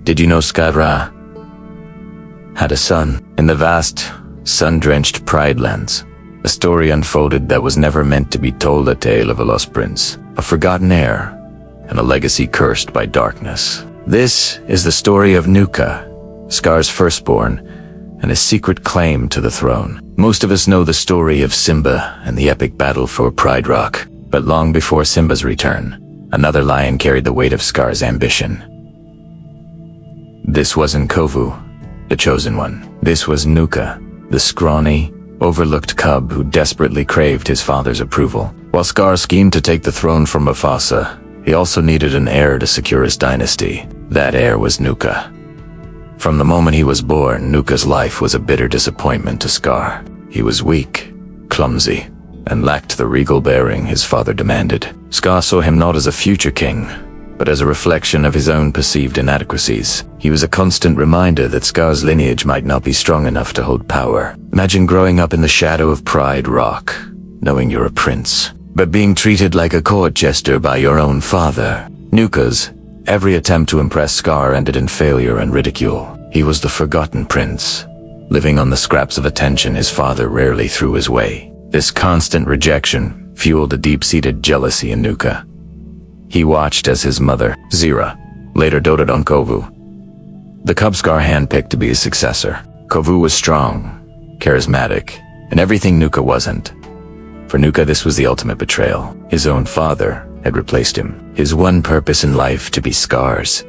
Did you know Scar had a son in the vast, sun-drenched Pride Lands? A story unfolded that was never meant to be told, a tale of a lost prince, a forgotten heir, and a legacy cursed by darkness. This is the story of Nuka, Scar's firstborn, and his secret claim to the throne. Most of us know the story of Simba and the epic battle for Pride Rock, but long before Simba's return, another lion carried the weight of Scar's ambition. This wasn't Kovu, the chosen one. This was Nuka, the scrawny, overlooked cub who desperately craved his father's approval. While Scar schemed to take the throne from Mufasa, he also needed an heir to secure his dynasty. That heir was Nuka. From the moment he was born, Nuka's life was a bitter disappointment to Scar. He was weak, clumsy, and lacked the regal bearing his father demanded. Scar saw him not as a future king, but as a reflection of his own perceived inadequacies. He was a constant reminder that Scar's lineage might not be strong enough to hold power. Imagine growing up in the shadow of Pride Rock, knowing you're a prince, but being treated like a court jester by your own father. Nuka's every attempt to impress Scar ended in failure and ridicule. He was the forgotten prince, living on the scraps of attention his father rarely threw his way. This constant rejection fueled a deep-seated jealousy in Nuka. He watched as his mother, Zira, later doted on Kovu, the cub Scar handpicked to be his successor. Kovu was strong, charismatic, and everything Nuka wasn't. For Nuka, this was the ultimate betrayal. His own father had replaced him. His one purpose in life, to be Scar's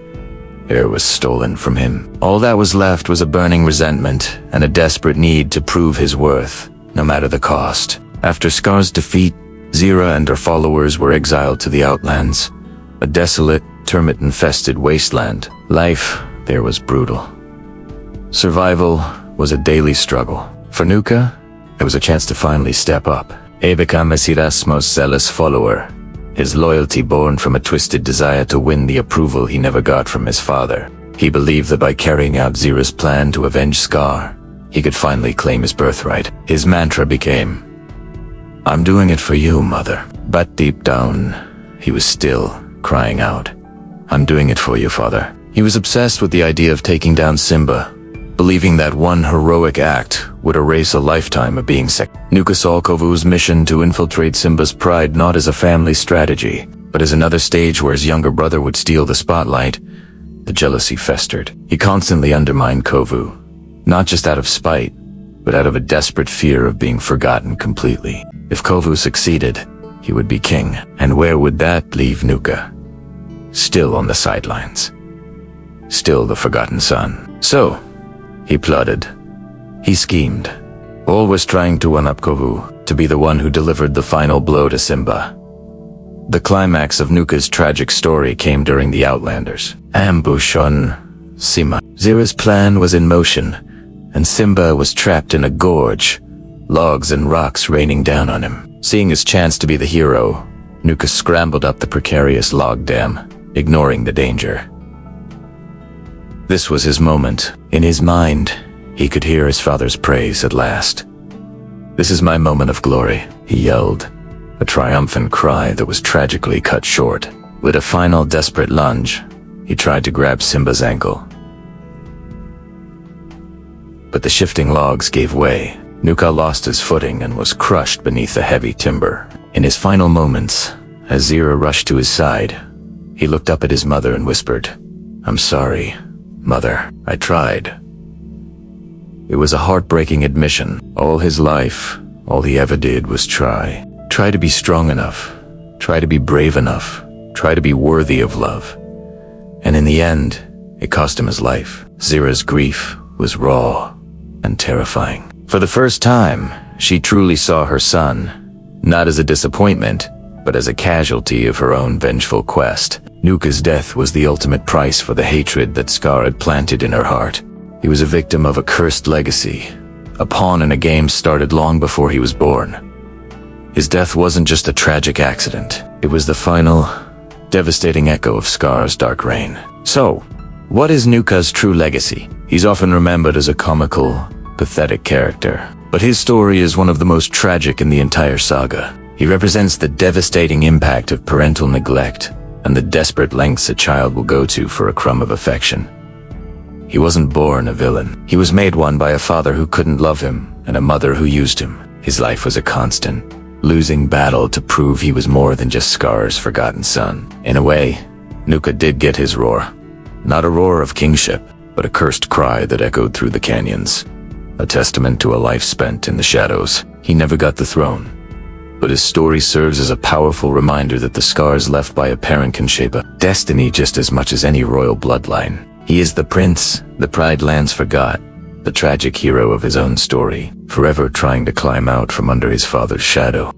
heir, was stolen from him. All that was left was a burning resentment and a desperate need to prove his worth, no matter the cost. After Scar's defeat, Zira and her followers were exiled to the Outlands, a desolate, termite-infested wasteland. Life there was brutal. Survival was a daily struggle. For Nuka, it was a chance to finally step up. He became Zira's most zealous follower, his loyalty born from a twisted desire to win the approval he never got from his father. He believed that by carrying out Zira's plan to avenge Scar, he could finally claim his birthright. His mantra became, "I'm doing it for you, mother." But deep down, he was still crying out, "I'm doing it for you, father." He was obsessed with the idea of taking down Simba, believing that one heroic act would erase a lifetime of being sick. Nuka saw Kovu's mission to infiltrate Simba's pride not as a family strategy, but as another stage where his younger brother would steal the spotlight. The jealousy festered. He constantly undermined Kovu, not just out of spite, but out of a desperate fear of being forgotten completely. If Kovu succeeded, he would be king. And where would that leave Nuka? Still on the sidelines. Still the forgotten son. So, he plotted. He schemed. Always trying to one-up Kovu, to be the one who delivered the final blow to Simba. The climax of Nuka's tragic story came during the Outlanders' ambush on Simba. Zira's plan was in motion, and Simba was trapped in a gorge, logs and rocks raining down on him. Seeing his chance to be the hero, Nuka scrambled up the precarious log dam, ignoring the danger. This was his moment. In his mind, he could hear his father's praise at last. "This is my moment of glory," he yelled, a triumphant cry that was tragically cut short. With a final desperate lunge, he tried to grab Simba's ankle. But the shifting logs gave way. Nuka lost his footing and was crushed beneath the heavy timber. In his final moments, as Zira rushed to his side, he looked up at his mother and whispered, "I'm sorry, Mother. I tried." It was a heartbreaking admission. All his life, all he ever did was try. Try to be strong enough. Try to be brave enough. Try to be worthy of love. And in the end, it cost him his life. Zira's grief was raw and terrifying. For the first time, she truly saw her son, not as a disappointment, but as a casualty of her own vengeful quest. Nuka's death was the ultimate price for the hatred that Scar had planted in her heart. He was a victim of a cursed legacy, a pawn in a game started long before he was born. His death wasn't just a tragic accident. It was the final, devastating echo of Scar's dark reign. So, what is Nuka's true legacy? He's often remembered as a comical, pathetic character, but his story is one of the most tragic in the entire saga. He represents the devastating impact of parental neglect and the desperate lengths a child will go to for a crumb of affection. He wasn't born a villain. He was made one by a father who couldn't love him and a mother who used him. His life was a constant, losing battle to prove he was more than just Scar's forgotten son. In a way, Nuka did get his roar. Not a roar of kingship, but a cursed cry that echoed through the canyons. A testament to a life spent in the shadows. He never got the throne, but his story serves as a powerful reminder that the scars left by a parent can shape a destiny just as much as any royal bloodline. He is the prince the pride lands forgot, the tragic hero of his own story, forever trying to climb out from under his father's shadow.